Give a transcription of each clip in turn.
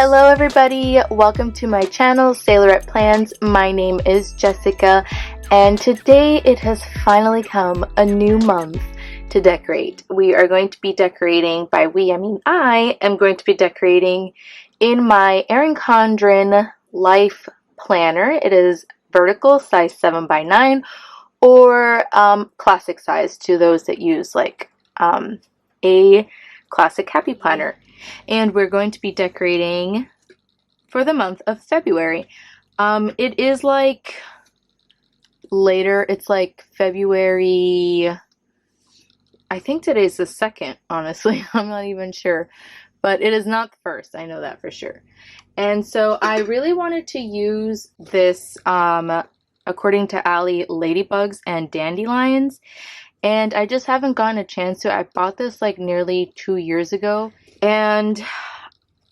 Hello everybody, welcome to my channel, Sailorette.Plans. My name is Jessica, and today it has finally come a new month to decorate. We are going to be decorating, by we I mean I am going to be decorating in my Erin Condren Life Planner. It is vertical, size 7x9, or classic size to those that use like a classic happy planner. And we're going to be decorating for the month of February. It is like later, it's like February, I think today's the 2nd, honestly. I'm not even sure, but it is not the 1st, I know that for sure. And so I really wanted to use this, according to Allie, ladybugs and dandelions, and I just haven't gotten a chance to. I bought this like nearly 2 years ago, and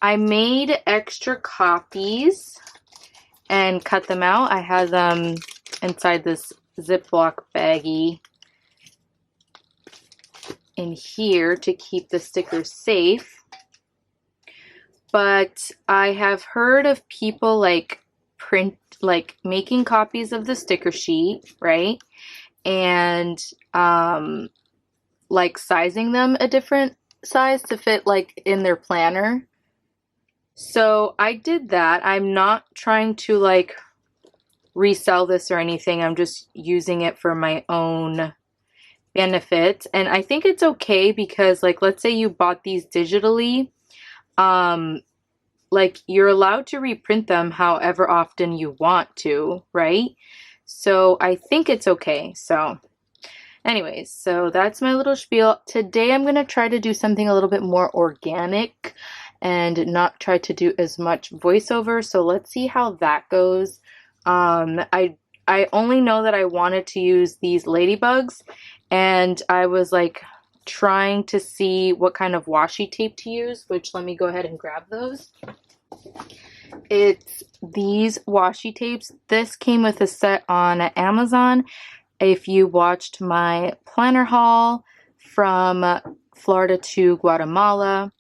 I made extra copies and cut them out. I had them inside this Ziploc baggie in here to keep the stickers safe. But I have heard of people like making copies of the sticker sheet, right? And like sizing them a different size to fit like in their planner. So I did that. I'm not trying to like resell this or anything. I'm just using it for my own benefit. And I think it's okay because like, let's say you bought these digitally, like you're allowed to reprint them however often you want to, right? So I think it's okay. So anyways, so that's my little spiel. Today I'm going to try to do something a little bit more organic and not try to do as much voiceover. So let's see how that goes. I only know that I wanted to use these ladybugs, and I was like trying to see what kind of washi tape to use, which let me go ahead and grab those. It's these washi tapes. This came with a set on Amazon. If you watched my planner haul from Florida to Guatemala,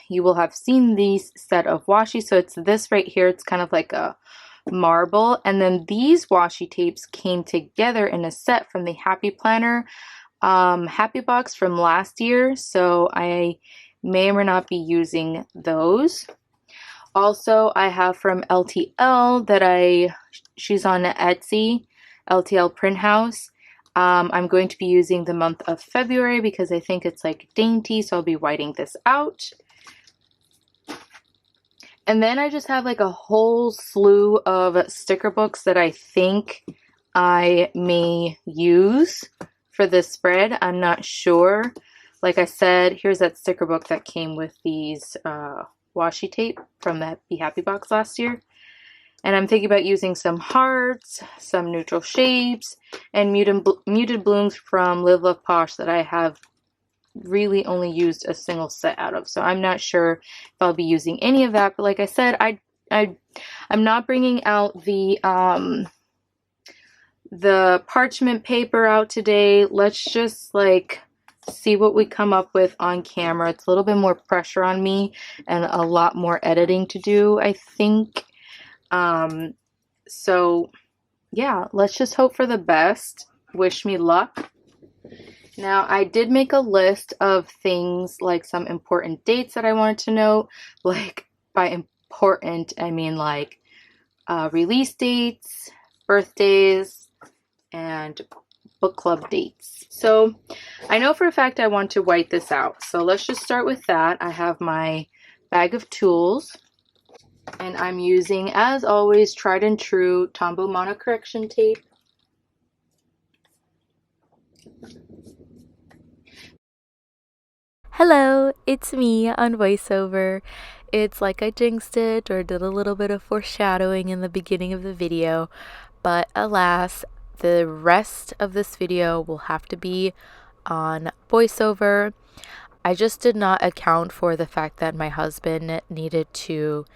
you will have seen these set of washi. So it's this right here. It's kind of like a marble. And then these washi tapes came together in a set from the Happy Planner Happy Box from last year. So I may or may not be using those. Also, I have from LTL that she's on Etsy, LTL Print House. I'm going to be using the month of February because I think it's like dainty, so I'll be whiting this out. And then I just have like a whole slew of sticker books that I think I may use for this spread. I'm not sure. Like I said, here's that sticker book that came with these washi tape from the Be Happy box last year. And I'm thinking about using some hearts, some neutral shapes, and muted blooms from Live Love Posh that I have really only used a single set out of. So I'm not sure if I'll be using any of that. But like I said, I'm not bringing out the parchment paper out today. Let's just like see what we come up with on camera. It's a little bit more pressure on me and a lot more editing to do, I think. So yeah, let's just hope for the best. Wish me luck. Now, I did make a list of things, like some important dates that I wanted to note. Like, by important, I mean like release dates, birthdays, and book club dates. So I know for a fact I want to white this out. So let's just start with that. I have my bag of tools. And I'm using, as always, tried and true Tombow Mono Correction tape. Hello, it's me on voiceover. It's like I jinxed it or did a little bit of foreshadowing in the beginning of the video, but alas, the rest of this video will have to be on voiceover. I just did not account for the fact that my husband needed to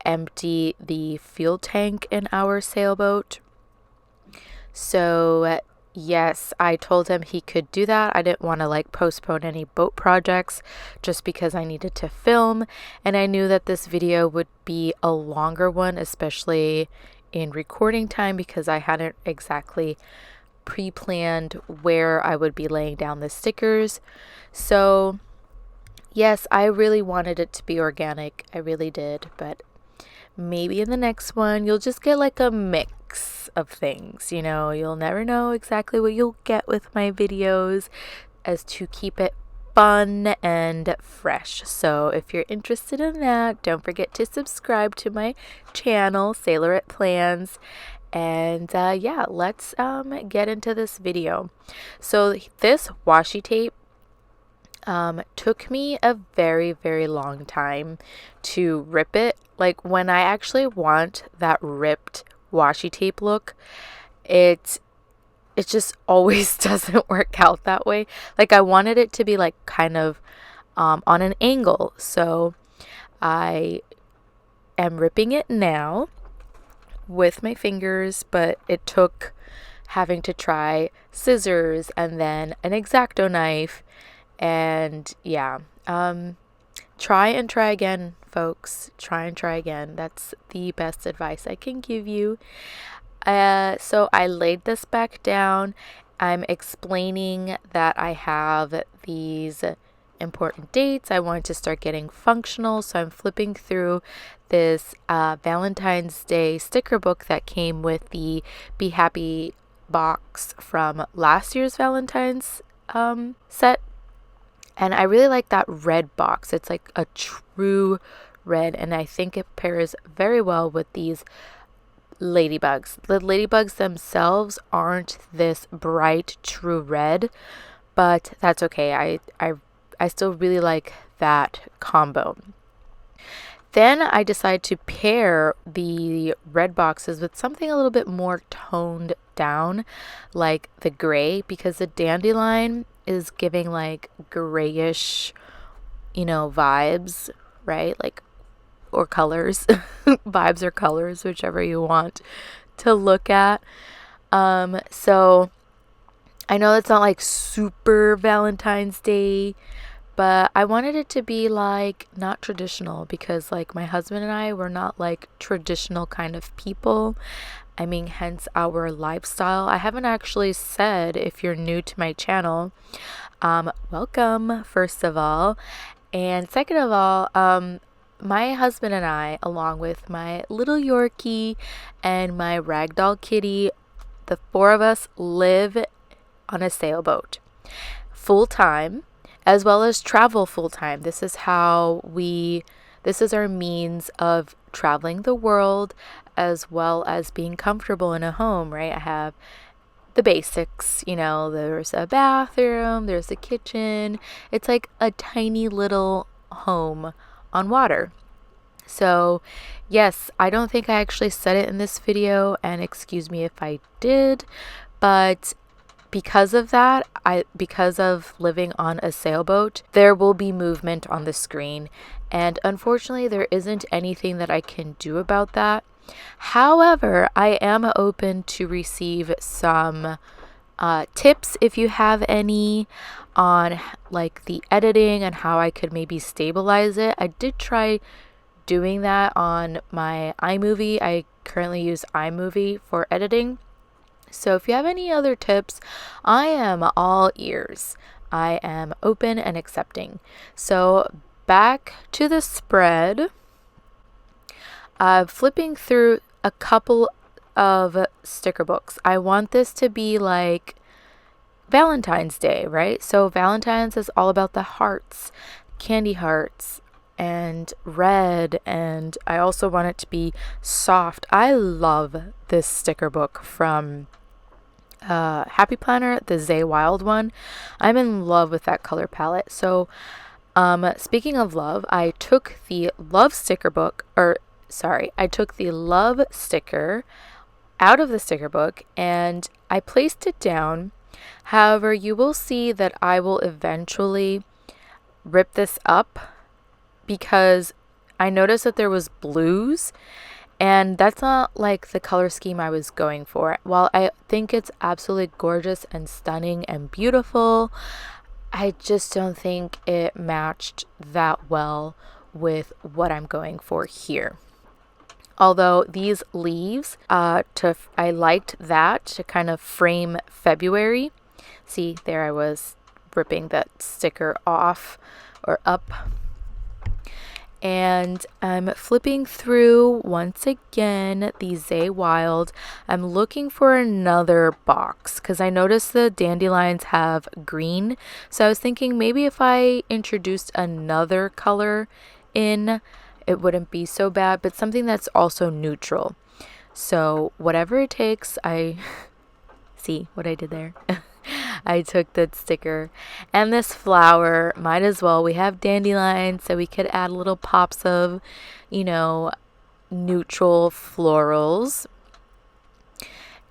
empty the fuel tank in our sailboat. So yes, I told him he could do that. I didn't want to like postpone any boat projects just because I needed to film, and I knew that this video would be a longer one, especially in recording time, because I hadn't exactly pre-planned where I would be laying down the stickers. So yes, I really wanted it to be organic. I really did, but maybe in the next one you'll just get like a mix of things. You'll never know exactly what you'll get with my videos, as to keep it fun and fresh. So if you're interested in that, don't forget to subscribe to my channel, Sailorette.Plans. And yeah, let's get into this video. So this washi tape took me a very, very long time to rip it. Like, when I actually want that ripped washi tape look, it just always doesn't work out that way. Like, I wanted it to be like kind of on an angle. So I am ripping it now with my fingers, but it took having to try scissors and then an X-Acto knife. And yeah, try and try again, folks. Try and try again. That's the best advice I can give you. So I laid this back down. I'm explaining that I have these important dates. I want to start getting functional, so I'm flipping through this Valentine's Day sticker book that came with the Be Happy box from last year's Valentine's set. And I really like that red box. It's like a true red, and I think it pairs very well with these ladybugs. The ladybugs themselves aren't this bright true red, but that's okay. I still really like that combo. Then I decide to pair the red boxes with something a little bit more toned down, like the gray, because the dandelion is giving like grayish, vibes, right? Like, or colors, vibes or colors, whichever you want to look at. So I know it's not like super Valentine's Day, but I wanted it to be like not traditional, because like my husband and I were not like traditional kind of people. I mean, hence our lifestyle. I haven't actually said, if you're new to my channel, welcome, first of all. And second of all, my husband and I, along with my little Yorkie and my ragdoll kitty, the four of us live on a sailboat full time, as well as travel full time. This is our means of traveling the world, as well as being comfortable in a home, right? I have the basics, there's a bathroom, there's a kitchen. It's like a tiny little home on water. So yes, I don't think I actually said it in this video, and excuse me if I did, but because of that, because of living on a sailboat, there will be movement on the screen, and unfortunately there isn't anything that I can do about that. However, I am open to receive some tips, if you have any, on like the editing and how I could maybe stabilize it. I did try doing that on my iMovie. I currently use iMovie for editing. So if you have any other tips, I am all ears. I am open and accepting. So back to the spread. Flipping through a couple of sticker books. I want this to be like Valentine's Day, right? So Valentine's is all about the hearts, candy hearts, and red, and I also want it to be soft. I love this sticker book from Happy Planner, the Zay Wild one. I'm in love with that color palette. So speaking of love, I took the love sticker book, I took the love sticker out of the sticker book and I placed it down. However, you will see that I will eventually rip this up, because I noticed that there was blues, And that's not like the color scheme I was going for. While I think it's absolutely gorgeous and stunning and beautiful, I just don't think it matched that well with what I'm going for here. Although these leaves, I liked that to kind of frame February. See, there I was ripping that sticker off or up. And I'm flipping through once again the Zay Wild. I'm looking for another box because I noticed the dandelions have green. So I was thinking maybe if I introduced another color in, it wouldn't be so bad, but something that's also neutral. So whatever it takes, I see what I did there. I took that sticker and this flower. Might as well. We have dandelions, so we could add little pops of, neutral florals.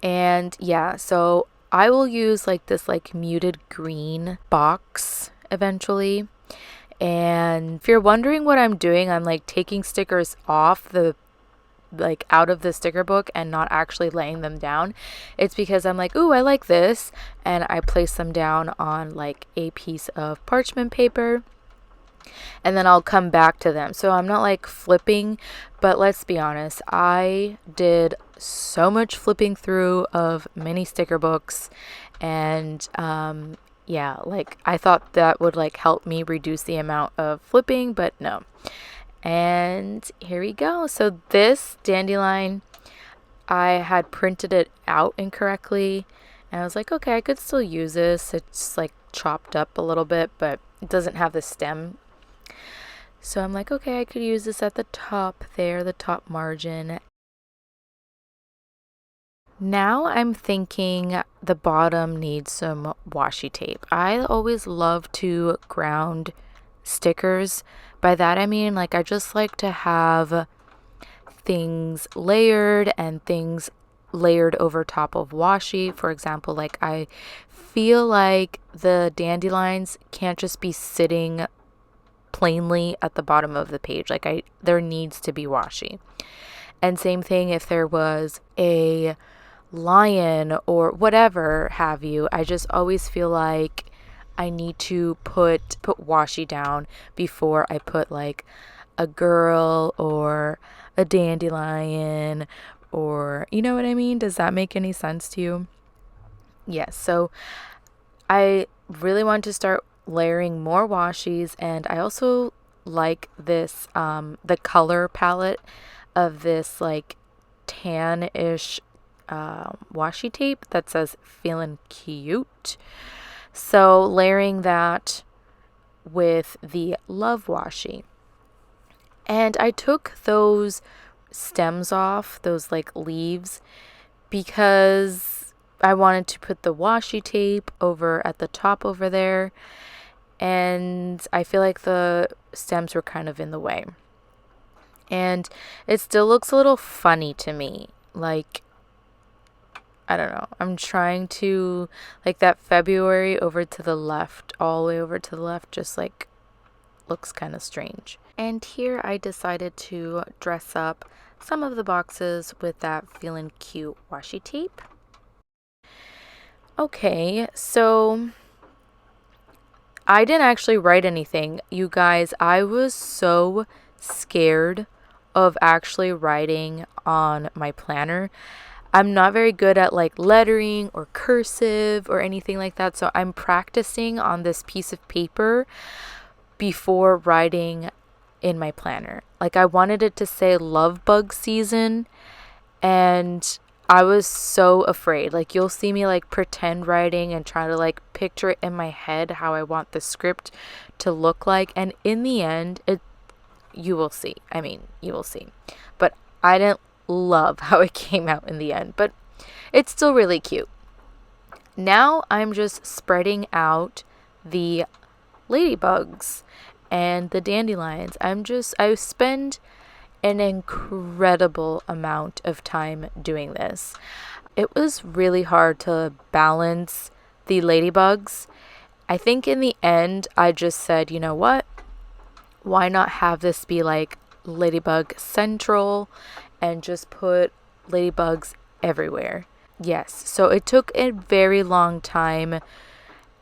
And yeah, so I will use like this like muted green box eventually. And if you're wondering what I'm doing, I'm like taking stickers off out of the sticker book and not actually laying them down. It's because I'm like, ooh, I like this, and I place them down on like a piece of parchment paper, and then I'll come back to them. So I'm not like flipping, but let's be honest, I did so much flipping through of many sticker books, and yeah, like I thought that would like help me reduce the amount of flipping, but no. And here we go. So this dandelion, I had printed it out incorrectly. And I was like, okay, I could still use this. It's like chopped up a little bit, but it doesn't have the stem. So I'm like, okay, I could use this at the top there, the top margin. Now I'm thinking the bottom needs some washi tape. I always love to ground stickers. By that I mean like I just like to have things layered and things layered over top of washi. For example, like I feel like the dandelions can't just be sitting plainly at the bottom of the page. Like there needs to be washi. And same thing if there was a lion or whatever have you. I just always feel like I need to put washi down before I put like a girl or a dandelion, or you know what I mean? Does that make any sense to you? Yes. So I really want to start layering more washis, and I also like this the color palette of this like tan-ish washi tape that says feeling cute. So layering that with the love washi. And I took those stems off, those like leaves, because I wanted to put the washi tape over at the top over there. And I feel like the stems were kind of in the way. And it still looks a little funny to me. Like, I don't know. I'm trying to, like that February over to the left, all the way over to the left, just like looks kind of strange. And here I decided to dress up some of the boxes with that feeling cute washi tape. Okay, so I didn't actually write anything. You guys, I was so scared of actually writing on my planner. I'm not very good at like lettering or cursive or anything like that. So I'm practicing on this piece of paper before writing in my planner. Like I wanted it to say love bug season, and I was so afraid. Like you'll see me like pretend writing and try to like picture it in my head how I want the script to look like. And in the end, you will see. I mean, you will see. But I didn't love how it came out in the end, but it's still really cute. Now I'm just spreading out the ladybugs and the dandelions. I spend an incredible amount of time doing this. It was really hard to balance the ladybugs. I think in the end, I just said, you know what? Why not have this be like Ladybug Central and just put ladybugs everywhere. Yes, so it took a very long time,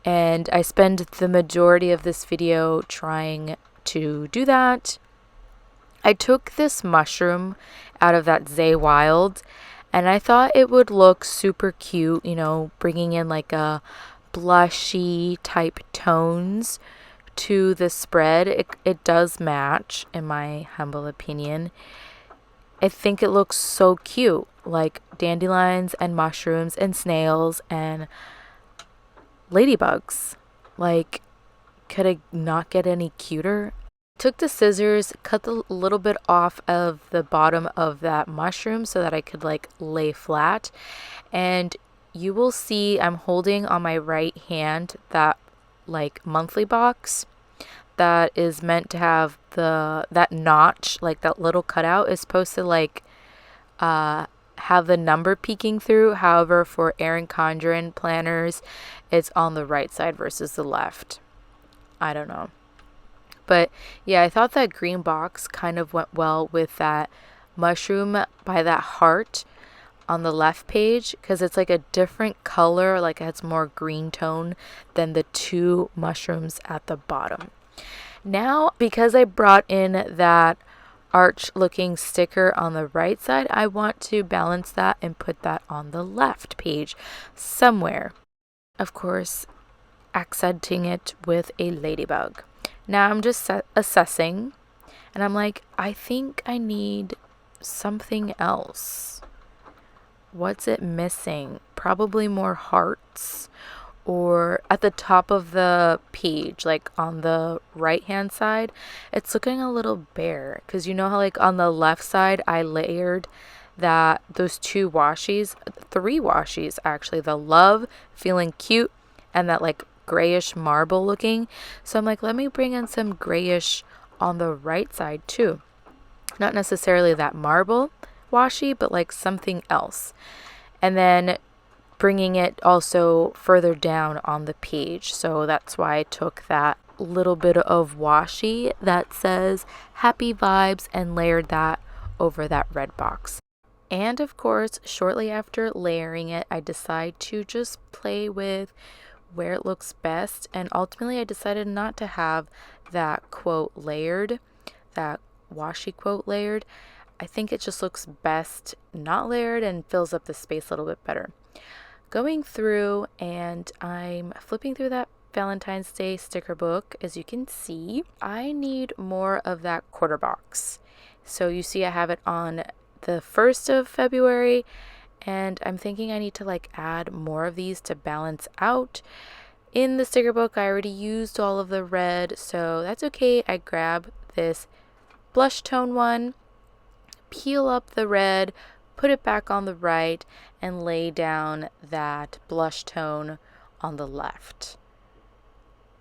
and I spent the majority of this video trying to do that. I took this mushroom out of that Zay Wild, and I thought it would look super cute, you know, bringing in like a blushy type tones to the spread. It does match, in my humble opinion. I think it looks so cute, like dandelions and mushrooms and snails and ladybugs. Like, could it not get any cuter? Took the scissors, cut the little bit off of the bottom of that mushroom so that I could like lay flat, and you will see I'm holding on my right hand that like monthly box that is meant to have that notch, like that little cutout is supposed to like have the number peeking through. However, for Erin Condren planners, it's on the right side versus the left. I don't know. But yeah, I thought that green box kind of went well with that mushroom by that heart on the left page, because it's like a different color, like it has more green tone than the two mushrooms at the bottom. Now, because I brought in that arch looking sticker on the right side, I want to balance that and put that on the left page somewhere. Of course, accenting it with a ladybug. Now I'm just assessing, and I'm like, I think I need something else. What's it missing? Probably more hearts, or at the top of the page, like on the right hand side, it's looking a little bare, because you know how like on the left side I layered those two washies, three washies actually, the love, feeling cute, and that like grayish marble looking. So I'm like, let me bring in some grayish on the right side too. Not necessarily that marble washi, but like something else. And then bringing it also further down on the page. So that's why I took that little bit of washi that says happy vibes and layered that over that red box. And of course, shortly after layering it, I decide to just play with where it looks best, and ultimately I decided not to have that quote layered, that washi quote layered. I think it just looks best not layered and fills up the space a little bit better. Going through, and I'm flipping through that Valentine's Day sticker book. As you can see, I need more of that quarter box. So you see I have it on the 1st of February, and I'm thinking I need to like add more of these to balance out. In the sticker book, I already used all of the red, so that's okay. I grab this blush tone one, peel up the red, put it back on the right, and lay down that blush tone on the left.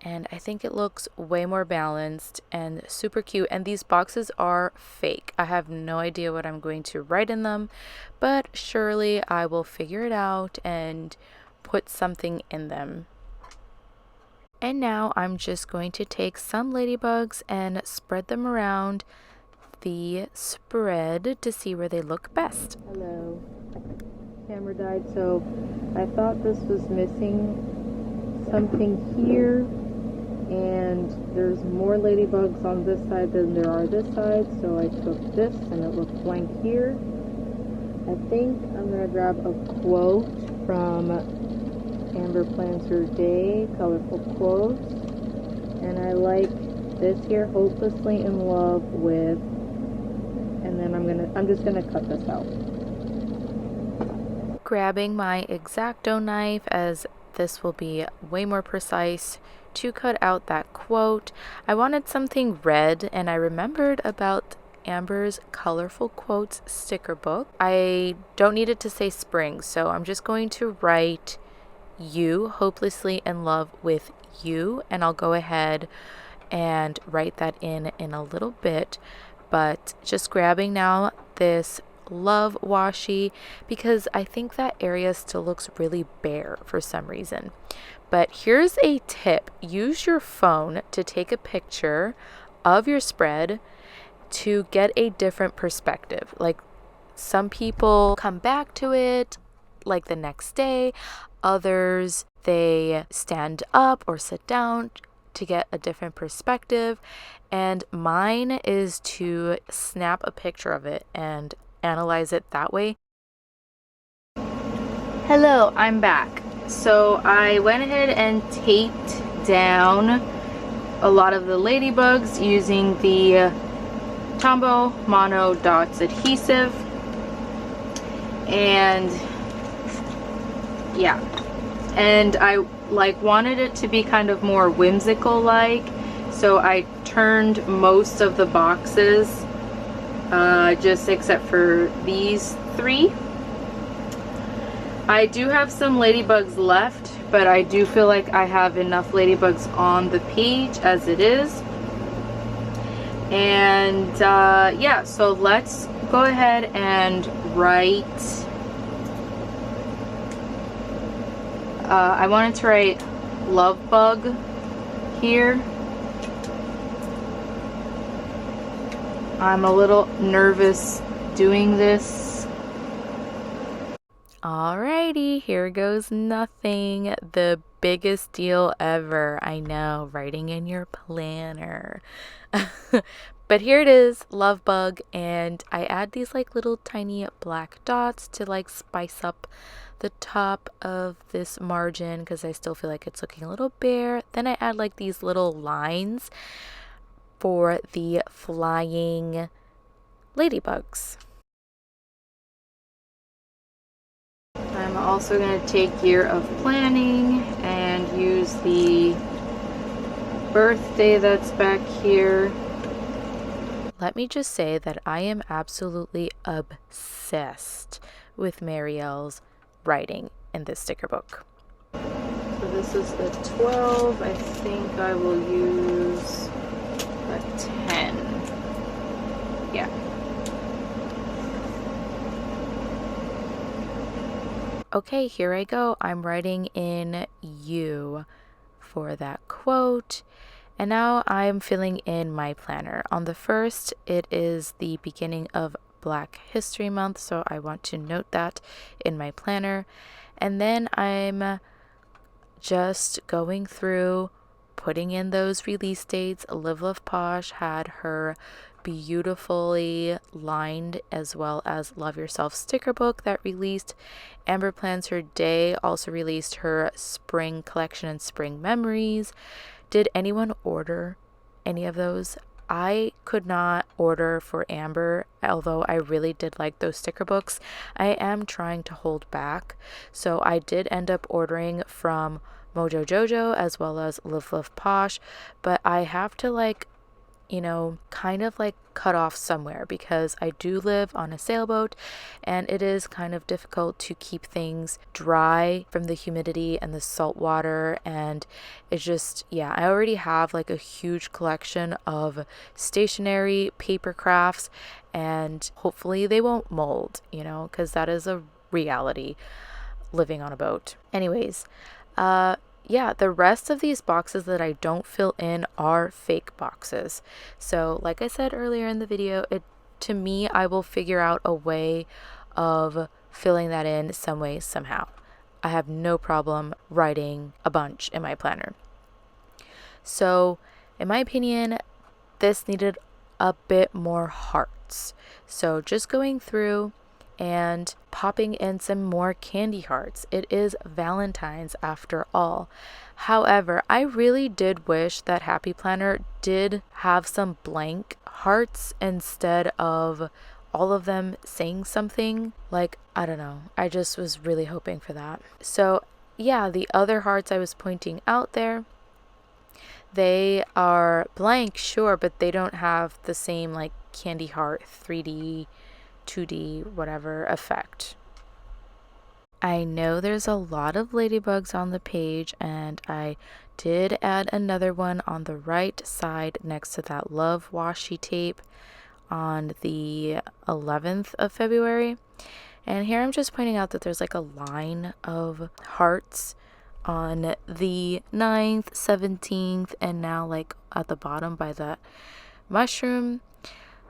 And I think it looks way more balanced and super cute. And these boxes are fake. I have no idea what I'm going to write in them, but surely I will figure it out and put something in them. And now I'm just going to take some ladybugs and spread them around the spread to see where they look best. Hello. Camera died, so I thought this was missing something here. And there's more ladybugs on this side than there are this side, so I took this and it looked blank here. I think I'm going to grab a quote from Amber Plans Her Day, colorful quotes. And I like this here, hopelessly in love with, and then I'm just gonna cut this out. Grabbing my X-Acto knife, as this will be way more precise, to cut out that quote. I wanted something red, and I remembered about Amber's colorful quotes sticker book. I don't need it to say spring, so I'm just going to write you, hopelessly in love with you, and I'll go ahead and write that in a little bit. But just grabbing now this love washi, because I think that area still looks really bare for some reason. But here's a tip: use your phone to take a picture of your spread to get a different perspective. Like, Some people come back to it like the next day. Others, they stand up or sit down to get a different perspective. And mine is to snap a picture of it and analyze it that way. Hello, I'm back. So I went ahead and taped down a lot of the ladybugs using the Tombow Mono Dots adhesive. And yeah, and I wanted it to be kind of more whimsical like, so I turned most of the boxes, just except for these 3. I do have some ladybugs left, but I do feel like I have enough ladybugs on the page as it is. And yeah, so let's go ahead and write. I wanted to write love bug here. I'm a little nervous doing this. Alrighty, here goes nothing. The biggest deal ever. I know, writing in your planner. But here it is, love bug, and I add these like little tiny black dots to like spice up the top of this margin because I still feel like it's looking a little bare. Then I add like these little lines for the flying ladybugs. I'm also going to take year of planning and use the birthday that's back here. Let me just say that I am absolutely obsessed with Marielle's writing in this sticker book. So this is the 12. I think I will use a 10. Yeah. Okay, here I go. I'm writing in you for that quote. And now I'm filling in my planner. On the 1st, it is the beginning of Black History Month, so I want to note that in my planner. And then I'm just going through, putting in those release dates. Live Love Posh had her beautifully lined as well as Love Yourself sticker book that released. Amber Plans Her Day also released her spring collection and spring memories. Did anyone order any of those? I could not order for Amber, although I really did like those sticker books. I am trying to hold back, so I did end up ordering from Mojo Jojo as well as Live Love Posh, but I have to kind of cut off somewhere because I do live on a sailboat and it is kind of difficult to keep things dry from the humidity and the salt water, and it's just, yeah, I already have like a huge collection of stationery paper crafts and hopefully they won't mold, because that is a reality living on a boat. Anyways, yeah, the rest of these boxes that I don't fill in are fake boxes. So like I said earlier in the video, to me, I will figure out a way of filling that in some way, somehow. I have no problem writing a bunch in my planner. So in my opinion, this needed a bit more hearts. So just going through and popping in some more candy hearts. It is Valentine's after all. However, I really did wish that Happy Planner did have some blank hearts instead of all of them saying something. Like, I don't know. I just was really hoping for that. So yeah, the other hearts I was pointing out there, they are blank, sure, but they don't have the same like candy heart 3D 2D whatever effect. I know there's a lot of ladybugs on the page, and I did add another one on the right side next to that love washi tape on the 11th of February. And here I'm just pointing out that there's like a line of hearts on the 9th, 17th, and now like at the bottom by that mushroom.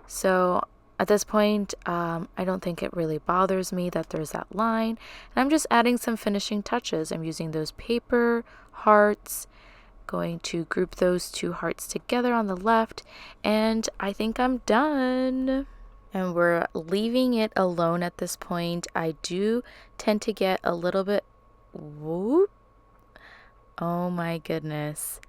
So At this point, I don't think it really bothers me that there's that line. And I'm just adding some finishing touches. I'm using those paper hearts, going to group those two hearts together on the left, and I think I'm done. And we're leaving it alone at this point. I do tend to get a little bit, whoop. Oh my goodness.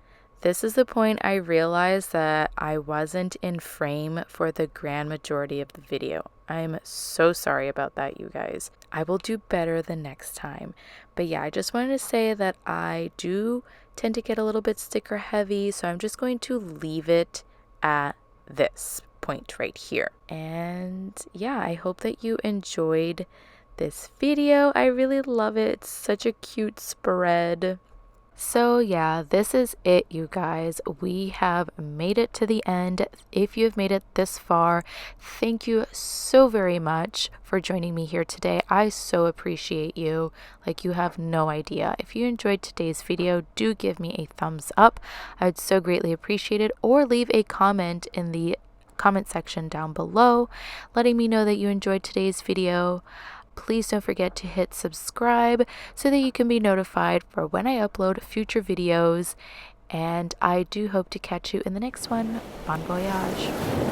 This is the point I realized that I wasn't in frame for the grand majority of the video. I'm so sorry about that, you guys. I will do better the next time. But yeah, I just wanted to say that I do tend to get a little bit sticker heavy, so I'm just going to leave it at this point right here. And yeah, I hope that you enjoyed this video. I really love it. It's such a cute spread. So yeah, this is it, you guys. We have made it to the end. If you have made it this far, thank you so very much for joining me here today. I so appreciate you. Like, you have no idea. If you enjoyed today's video, do give me a thumbs up. I would so greatly appreciate it. Or leave a comment in the comment section down below, letting me know that you enjoyed today's video. Please don't forget to hit subscribe so that you can be notified for when I upload future videos. And I do hope to catch you in the next one. Bon voyage.